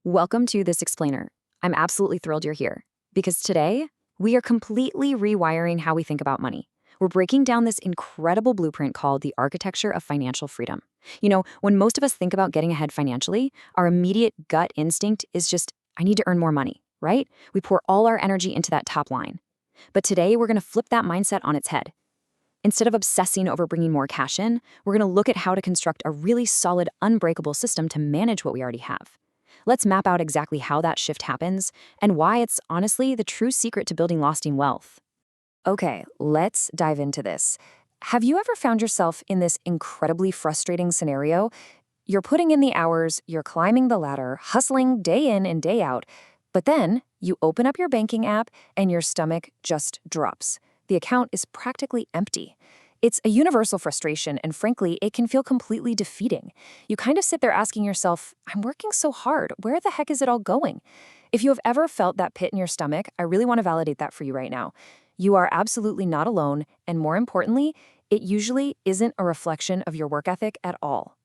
Welcome to This Explainer. I'm absolutely thrilled you're here because today we are completely rewiring how we think about money. We're breaking down this incredible blueprint called the architecture of financial freedom. When most of us think about getting ahead financially, our immediate gut instinct is just, I need to earn more money, right? We pour all our energy into that top line. But today we're going to flip that mindset on its head. Instead of obsessing over bringing more cash in, we're going to look at how to construct a really solid, unbreakable system to manage what we already have. Let's map out exactly how that shift happens and why it's honestly the true secret to building lasting wealth. Okay, let's dive into this. Have you ever found yourself in this incredibly frustrating scenario? You're putting in the hours, you're climbing the ladder, hustling day in and day out, but then you open up your banking app and your stomach just drops. The account is practically empty. It's a universal frustration, and frankly, it can feel completely defeating. You kind of sit there asking yourself, I'm working so hard. Where the heck is it all going? If you have ever felt that pit in your stomach, I really want to validate that for you right now. You are absolutely not alone, and more importantly, it usually isn't a reflection of your work ethic at all.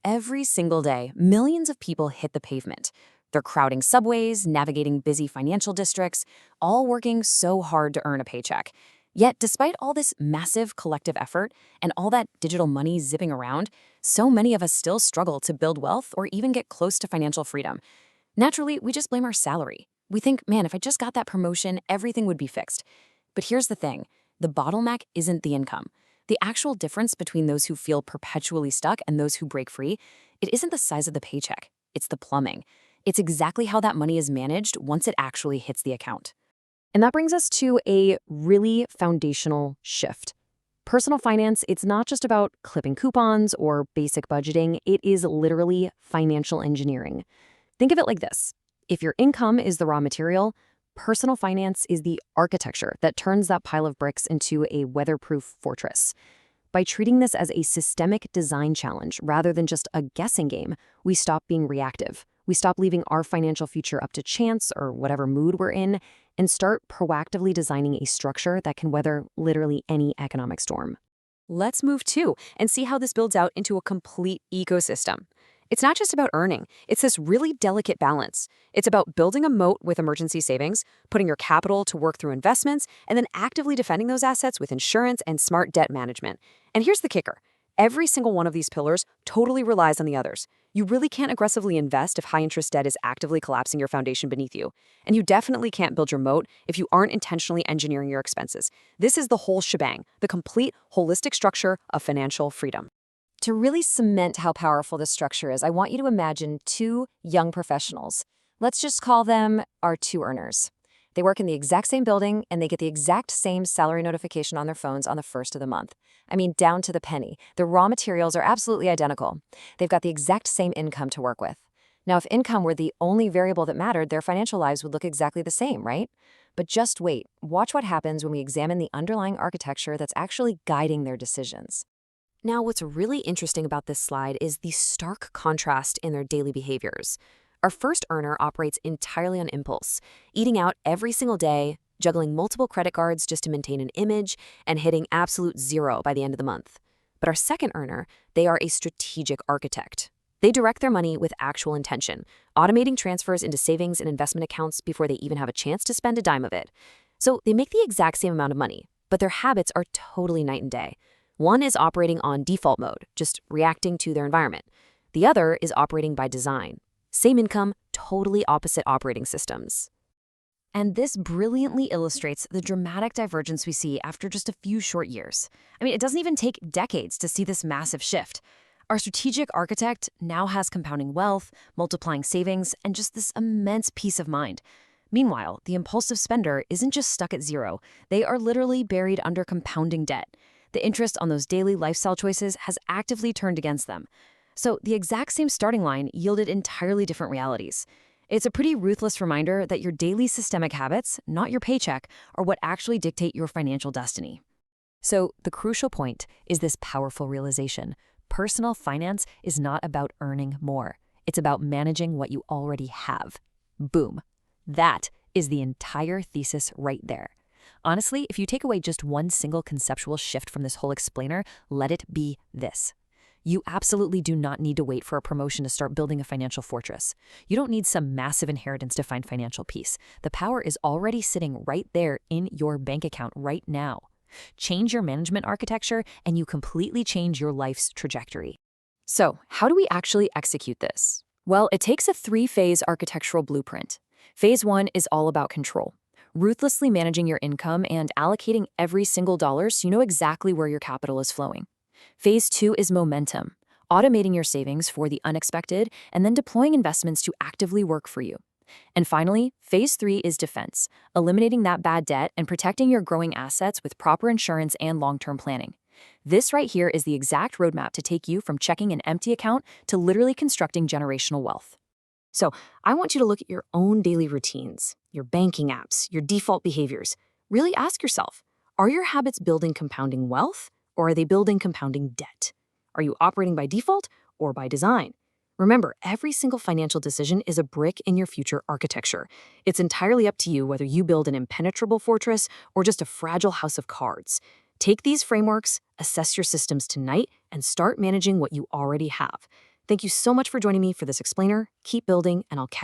Every single day, millions of people hit the pavement. They're crowding subways, navigating busy financial districts, all working so hard to earn a paycheck. Yet, despite all this massive collective effort and all that digital money zipping around, so many of us still struggle to build wealth or even get close to financial freedom. Naturally, we just blame our salary. We think, man, if I just got that promotion, everything would be fixed. But here's the thing. The bottleneck isn't the income. The actual difference between those who feel perpetually stuck and those who break free, it isn't the size of the paycheck. It's the plumbing. It's exactly how that money is managed once it actually hits the account. And that brings us to a really foundational shift. Personal finance, it's not just about clipping coupons or basic budgeting. It is literally financial engineering. Think of it like this. If your income is the raw material, personal finance is the architecture that turns that pile of bricks into a weatherproof fortress. By treating this as a systemic design challenge rather than just a guessing game, we stop being reactive. We stop leaving our financial future up to chance or whatever mood we're in and start proactively designing a structure that can weather literally any economic storm. Let's move to and see how this builds out into a complete ecosystem. It's not just about earning. It's this really delicate balance. It's about building a moat with emergency savings, putting your capital to work through investments, and then actively defending those assets with insurance and smart debt management. And here's the kicker. Every single one of these pillars totally relies on the others. You really can't aggressively invest if high-interest debt is actively collapsing your foundation beneath you. And you definitely can't build your moat if you aren't intentionally engineering your expenses. This is the whole shebang, the complete, holistic structure of financial freedom. To really cement how powerful this structure is, I want you to imagine two young professionals. Let's just call them our two earners. They work in the exact same building, and they get the exact same salary notification on their phones on the first of the month. I mean, down to the penny. The raw materials are absolutely identical. They've got the exact same income to work with. Now, if income were the only variable that mattered, their financial lives would look exactly the same, right? But just wait. Watch what happens when we examine the underlying architecture that's actually guiding their decisions. Now, what's really interesting about this slide is the stark contrast in their daily behaviors. Our first earner operates entirely on impulse, eating out every single day, juggling multiple credit cards just to maintain an image, and hitting absolute zero by the end of the month. But our second earner, they are a strategic architect. They direct their money with actual intention, automating transfers into savings and investment accounts before they even have a chance to spend a dime of it. So they make the exact same amount of money, but their habits are totally night and day. One is operating on default mode, just reacting to their environment. The other is operating by design. Same income, totally opposite operating systems. And this brilliantly illustrates the dramatic divergence we see after just a few short years. I mean, it doesn't even take decades to see this massive shift. Our strategic architect now has compounding wealth, multiplying savings, and just this immense peace of mind. Meanwhile, the impulsive spender isn't just stuck at zero. They are literally buried under compounding debt. The interest on those daily lifestyle choices has actively turned against them. So the exact same starting line yielded entirely different realities. It's a pretty ruthless reminder that your daily systemic habits, not your paycheck, are what actually dictate your financial destiny. So the crucial point is this powerful realization. Personal finance is not about earning more. It's about managing what you already have. Boom. That is the entire thesis right there. Honestly, if you take away just one single conceptual shift from this whole explainer, let it be this. You absolutely do not need to wait for a promotion to start building a financial fortress. You don't need some massive inheritance to find financial peace. The power is already sitting right there in your bank account right now. Change your management architecture, and you completely change your life's trajectory. So, how do we actually execute this? Well, it takes a three-phase architectural blueprint. Phase 1 is all about control, ruthlessly managing your income and allocating every single dollar so you know exactly where your capital is flowing. Phase 2 is momentum, automating your savings for the unexpected and then deploying investments to actively work for you. And finally, Phase 3 is defense, eliminating that bad debt and protecting your growing assets with proper insurance and long-term planning. This right here is the exact roadmap to take you from checking an empty account to literally constructing generational wealth. So, I want you to look at your own daily routines, your banking apps, your default behaviors. Really ask yourself, are your habits building compounding wealth or are they building compounding debt? Are you operating by default or by design? Remember, every single financial decision is a brick in your future architecture. It's entirely up to you whether you build an impenetrable fortress or just a fragile house of cards. Take these frameworks, assess your systems tonight, and start managing what you already have. Thank you so much for joining me for this explainer. Keep building, and I'll catch